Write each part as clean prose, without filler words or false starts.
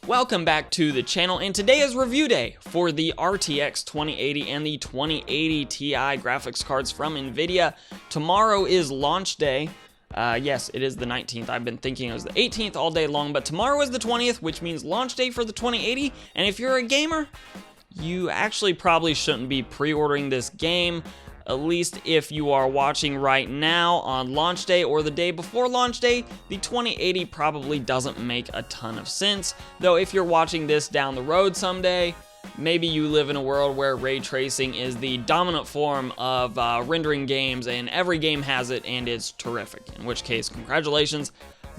Welcome back to the channel, and today is review day for the RTX 2080 and the 2080 Ti graphics cards from Nvidia. Tomorrow is launch day. Yes, it is the 19th. I've been thinking it was the 18th all day long, but tomorrow is the 20th, which means launch day for the 2080. And if you're a gamer, you actually probably shouldn't be pre-ordering this game, at least if you are watching right now on launch day or the day before launch day. The 2080 probably doesn't make a ton of sense, though if you're watching this down the road someday, maybe you live in a world where ray tracing is the dominant form of rendering games and every game has it and it's terrific, in which case congratulations.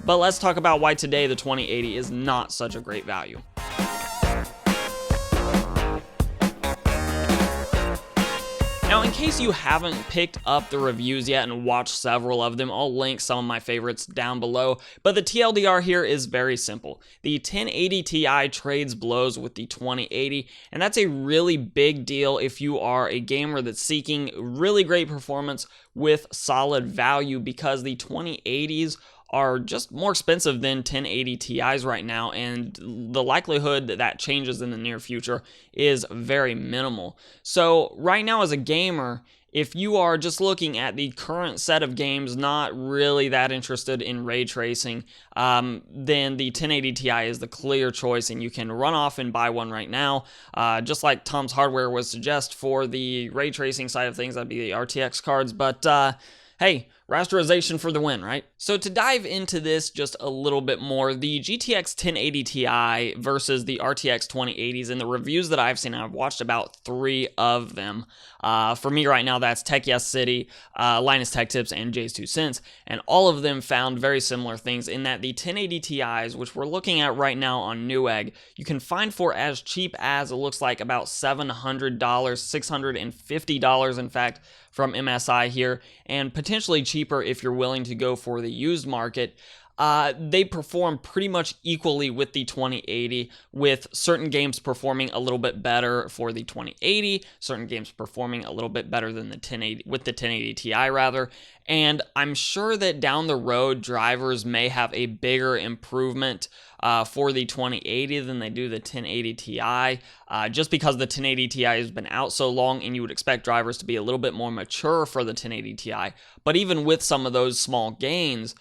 But let's talk about why today the 2080 is not such a great value. Now, in case you haven't picked up the reviews yet and watched several of them, I'll link some of my favorites down below, but the TLDR here is very simple. The 1080 Ti trades blows with the 2080, and that's a really big deal if you are a gamer that's seeking really great performance with solid value, because the 2080s are just more expensive than 1080 Ti's right now, and the likelihood that that changes in the near future is very minimal. So right now as a gamer, if you are just looking at the current set of games, not really that interested in ray tracing, then the 1080 Ti is the clear choice, and you can run off and buy one right now. Just like Tom's Hardware would suggest for the ray tracing side of things, that'd be the RTX cards, but hey, rasterization for the win, right? So to dive into this just a little bit more, the GTX 1080 Ti versus the RTX 2080s, and the reviews that I've seen, I've watched about 3 of them. For me right now, that's Tech Yes City, Linus Tech Tips, and Jay's 2 Cents, and all of them found very similar things in that the 1080 Ti's, which we're looking at right now on Newegg, you can find for as cheap as, it looks like, about $700, $650 in fact, from MSI here, and potentially cheaper if you're willing to go for the used market. They perform pretty much equally with the 2080, with certain games performing a little bit better for the 2080, certain games performing a little bit better than the 1080 with the 1080 Ti rather. And I'm sure that down the road, drivers may have a bigger improvement for the 2080 than they do the 1080 Ti, just because the 1080 Ti has been out so long, and you would expect drivers to be a little bit more mature for the 1080 Ti. But even with some of those small gains,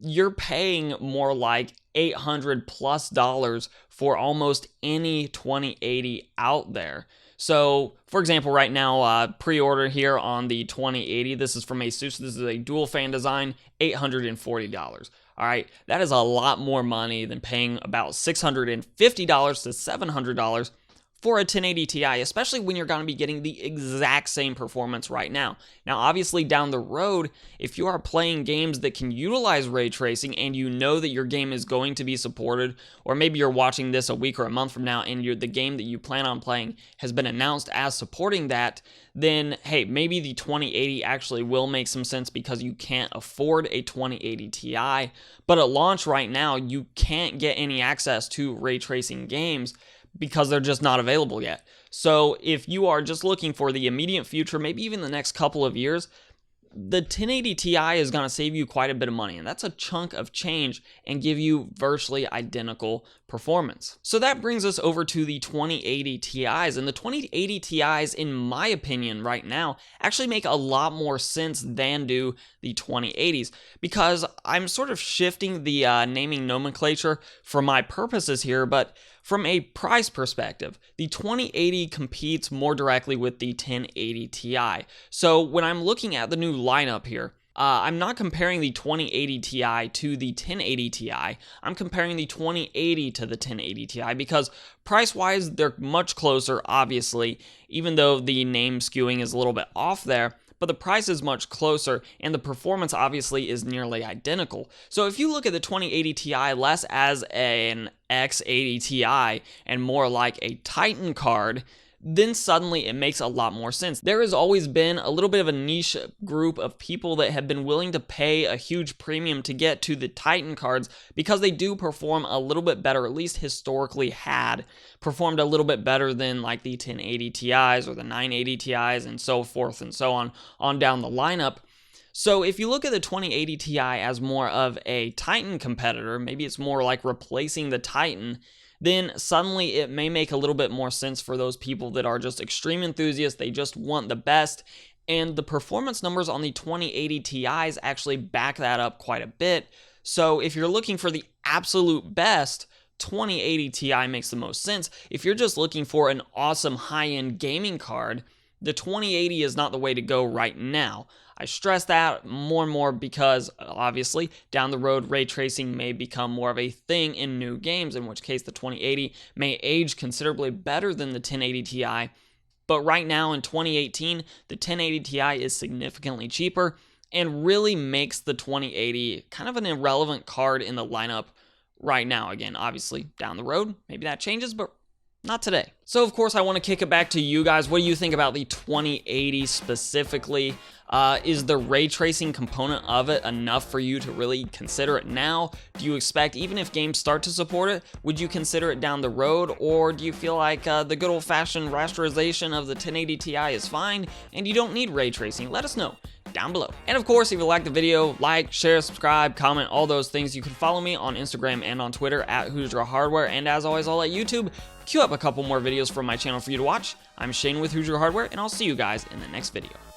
you're paying more like $800+ for almost any 2080 out there. So, for example, right now, pre-order here on the 2080, this is from Asus, this is a dual fan design, $840. All right, that is a lot more money than paying about $650 to $700 for a 1080 Ti, especially when you're going to be getting the exact same performance right now. Now, obviously, down the road, if you are playing games that can utilize ray tracing and you know that your game is going to be supported, or maybe you're watching this a week or a month from now and the game that you plan on playing has been announced as supporting that, then hey, maybe the 2080 actually will make some sense because you can't afford a 2080 Ti. But at launch right now, you can't get any access to ray tracing games because they're just not available yet. So if you are just looking for the immediate future, maybe even the next couple of years, the 1080 Ti is going to save you quite a bit of money, and that's a chunk of change, and give you virtually identical performance. So that brings us over to the 2080 Ti's, and the 2080 Ti's, in my opinion right now, actually make a lot more sense than do the 2080s, because I'm sort of shifting the naming nomenclature for my purposes here, but from a price perspective, the 2080 competes more directly with the 1080 Ti. So when I'm looking at the new lineup here, I'm not comparing the 2080 Ti to the 1080 Ti. I'm comparing the 2080 to the 1080 Ti because price-wise, they're much closer, obviously, even though the name skewing is a little bit off there. But the price is much closer, and the performance obviously is nearly identical. So if you look at the 2080 Ti less as an X80 Ti and more like a Titan card, then suddenly it makes a lot more sense. There has always been a little bit of a niche group of people that have been willing to pay a huge premium to get to the Titan cards because they do perform a little bit better, at least historically had performed a little bit better than like the 1080 Ti's or the 980 Ti's and so forth and so on down the lineup. So if you look at the 2080 Ti as more of a Titan competitor, maybe it's more like replacing the Titan, then suddenly it may make a little bit more sense for those people that are just extreme enthusiasts. They just want the best. And the performance numbers on the 2080 Ti's actually back that up quite a bit. So if you're looking for the absolute best, 2080 Ti makes the most sense. If you're just looking for an awesome high-end gaming card, the 2080 is not the way to go right now. I stress that more and more because, obviously, down the road, ray tracing may become more of a thing in new games, in which case the 2080 may age considerably better than the 1080 Ti. But right now in 2018, the 1080 Ti is significantly cheaper and really makes the 2080 kind of an irrelevant card in the lineup right now. Again, obviously, down the road, maybe that changes, but not today. So, of course, I want to kick it back to you guys. What do you think about the 2080 specifically? Is the ray tracing component of it enough for you to really consider it now? Do you expect, even if games start to support it, would you consider it down the road? Or do you feel like the good old-fashioned rasterization of the 1080 Ti is fine and you don't need ray tracing? Let us know down below. And of course, if you like the video, like, share, subscribe, comment, all those things. You can follow me on Instagram and on Twitter at Hoosier Hardware. And as always, I'll let YouTube queue up a couple more videos from my channel for you to watch. I'm Shane with Hoosier Hardware, and I'll see you guys in the next video.